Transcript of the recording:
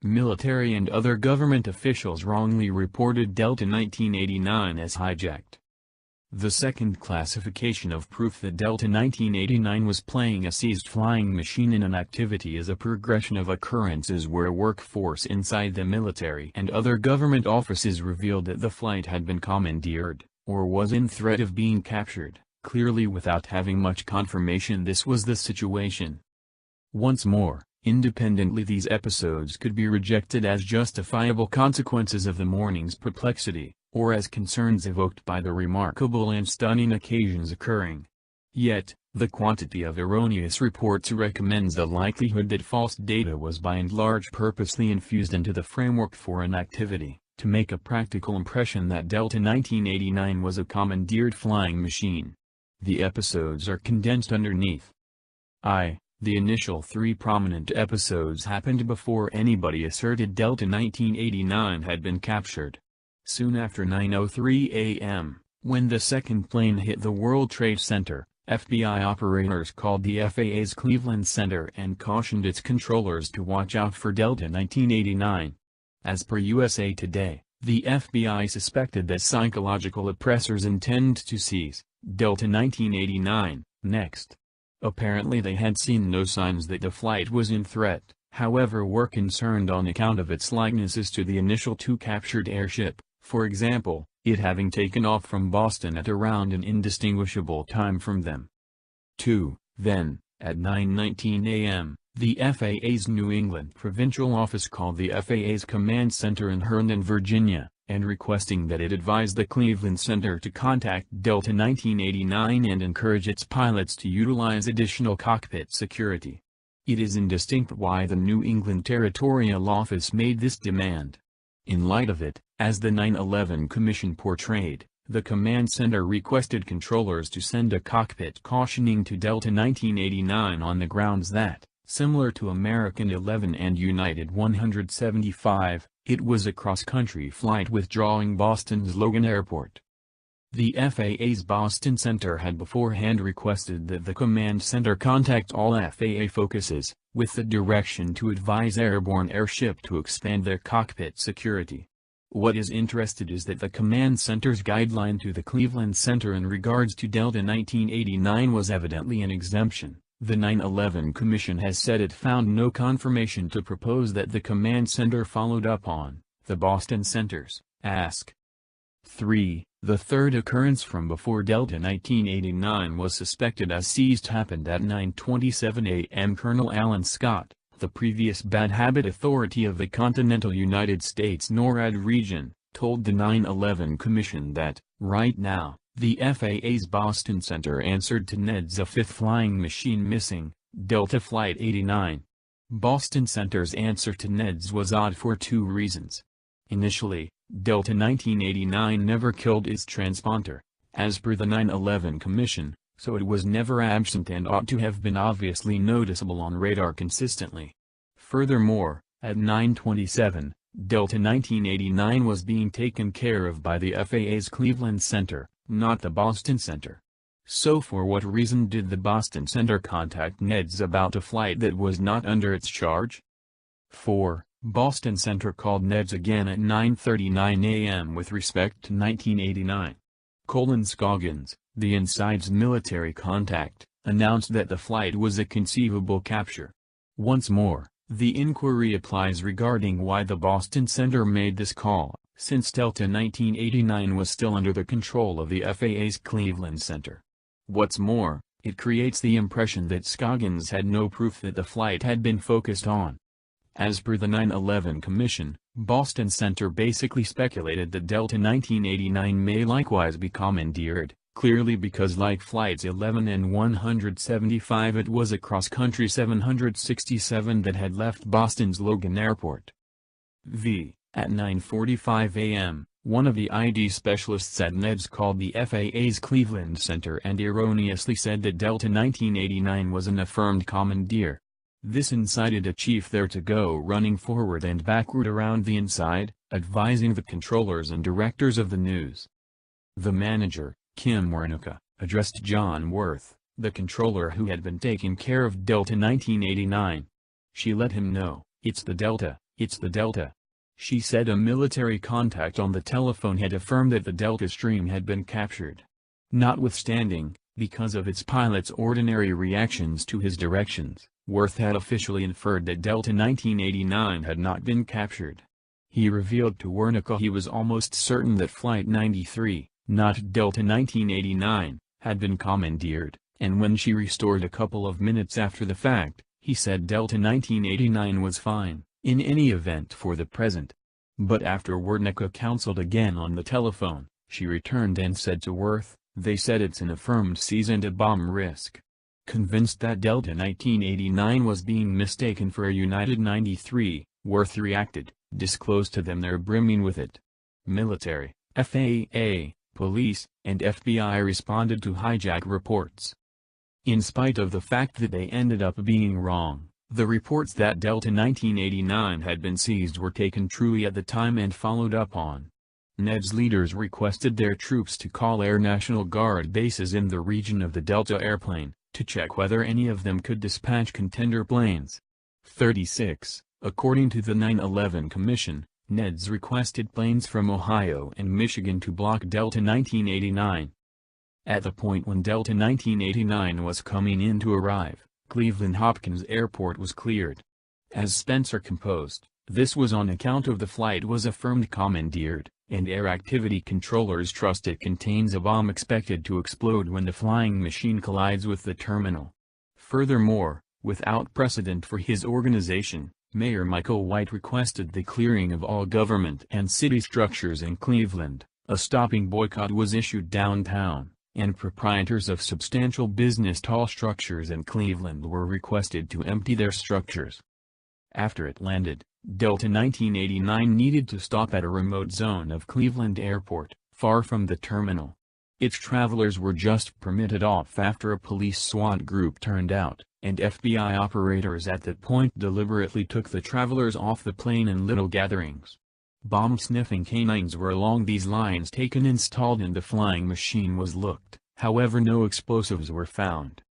Military and other government officials wrongly reported Delta 1989 as hijacked. The second classification of proof that Delta 1989 was playing a seized flying machine in an activity is a progression of occurrences where workforce inside the military and other government offices revealed that the flight had been commandeered, or was in threat of being captured, clearly without having much confirmation this was the situation. Once more, independently these episodes could be rejected as justifiable consequences of the morning's perplexity, or as concerns evoked by the remarkable and stunning occasions occurring. Yet, the quantity of erroneous reports recommends the likelihood that false data was by and large purposely infused into the framework for an activity, to make a practical impression that Delta 1989 was a commandeered flying machine. The episodes are condensed underneath. The initial 3 prominent episodes happened before anybody asserted Delta 1989 had been captured. Soon after 9:03 a.m., when the second plane hit the World Trade Center, FBI operators called the FAA's Cleveland Center and cautioned its controllers to watch out for Delta 1989. As per USA Today, the FBI suspected that psychological oppressors intend to seize Delta 1989 next. Apparently they had seen no signs that the flight was in threat, however were concerned on account of its likenesses to the initial 2 captured airship, for example, it having taken off from Boston at around an indistinguishable time from them. 2. Then, at 9:19 a.m., the FAA's New England provincial office called the FAA's command center in Herndon, Virginia, and requesting that it advise the Cleveland Center to contact Delta 1989 and encourage its pilots to utilize additional cockpit security. It is indistinct why the New England Territorial Office made this demand. In light of it, as the 9/11 Commission portrayed, the command center requested controllers to send a cockpit cautioning to Delta 1989 on the grounds that, similar to American 11 and United 175, it was a cross-country flight withdrawing Boston's Logan Airport. The FAA's Boston Center had beforehand requested that the command center contact all FAA focuses, with the direction to advise airborne airship to expand their cockpit security. What is interesting is that the command center's guideline to the Cleveland Center in regards to Delta 1989 was evidently an exemption. The 9/11 Commission has said it found no confirmation to propose that the command center followed up on the Boston Center's ask. 3. The third occurrence from before Delta 1989 was suspected as seized happened at 9:27 a.m. Colonel Alan Scott, the previous Bad Habit Authority of the continental United States NORAD region, told the 9/11 Commission that, right now, the FAA's Boston Center answered to NED's a 5th flying machine missing, Delta Flight 89. Boston Center's answer to NED's was odd for 2 reasons. Initially, Delta 1989 never killed its transponder, as per the 9/11 Commission, so it was never absent and ought to have been obviously noticeable on radar consistently. Furthermore, at 9:27, Delta 1989 was being taken care of by the FAA's Cleveland Center, not the Boston Center. So for what reason did the Boston Center contact NEDS about a flight that was not under its charge? 4. Boston Center called NEDS again at 9:39 a.m. with respect to 1989. Scoggins, the Inside's military contact, announced that the flight was a conceivable capture. Once more, the inquiry applies regarding why the Boston Center made this call, since Delta 1989 was still under the control of the FAA's Cleveland Center. What's more, it creates the impression that Scoggins had no proof that the flight had been focused on. As per the 9/11 Commission, Boston Center basically speculated that Delta 1989 may likewise be commandeered, clearly because like Flights 11 and 175 it was a cross-country 767 that had left Boston's Logan Airport. At 9:45 a.m., one of the ID specialists at NEDS called the FAA's Cleveland Center and erroneously said that Delta 1989 was an affirmed commandeer. This incited a chief there to go running forward and backward around the inside, advising the controllers and directors of the news. The manager, Kim Wernicke, addressed John Worth, the controller who had been taking care of Delta 1989. She let him know, "It's the Delta, "It's the Delta." She said a military contact on the telephone had affirmed that the Delta stream had been captured. Notwithstanding, because of its pilot's ordinary reactions to his directions, Worth had officially inferred that Delta 1989 had not been captured. He revealed to Wernicke he was almost certain that Flight 93, not Delta 1989, had been commandeered, and when she restored a couple of minutes after the fact, he said Delta 1989 was fine, in any event for the present. But after Wernicke counseled again on the telephone, she returned and said to Worth, "They said it's an affirmed seize and a bomb risk." Convinced that Delta 1989 was being mistaken for a United 93, Worth reacted, "Disclose to them they're brimming with it." Military, FAA, police, and FBI responded to hijack reports. In spite of the fact that they ended up being wrong, the reports that Delta 1989 had been seized were taken truly at the time and followed up on. NED's leaders requested their troops to call Air National Guard bases in the region of the Delta airplane, to check whether any of them could dispatch contender planes. 36. According to the 9/11 Commission, NEDs requested planes from Ohio and Michigan to block Delta 1989. At the point when Delta 1989 was coming in to arrive, Cleveland Hopkins Airport was cleared. As Spencer composed, this was on account of the flight was affirmed commandeered, and air activity controllers trust it contains a bomb expected to explode when the flying machine collides with the terminal. Furthermore, without precedent for his organization, Mayor Michael White requested the clearing of all government and city structures in Cleveland. A stopping boycott was issued downtown, and proprietors of substantial business tall structures in Cleveland were requested to empty their structures. After it landed, Delta 1989 needed to stop at a remote zone of Cleveland Airport, far from the terminal. Its travelers were just permitted off after a police SWAT group turned out, and FBI operators at that point deliberately took the travelers off the plane in little gatherings. Bomb-sniffing canines were along these lines taken installed and the flying machine was looked, however no explosives were found.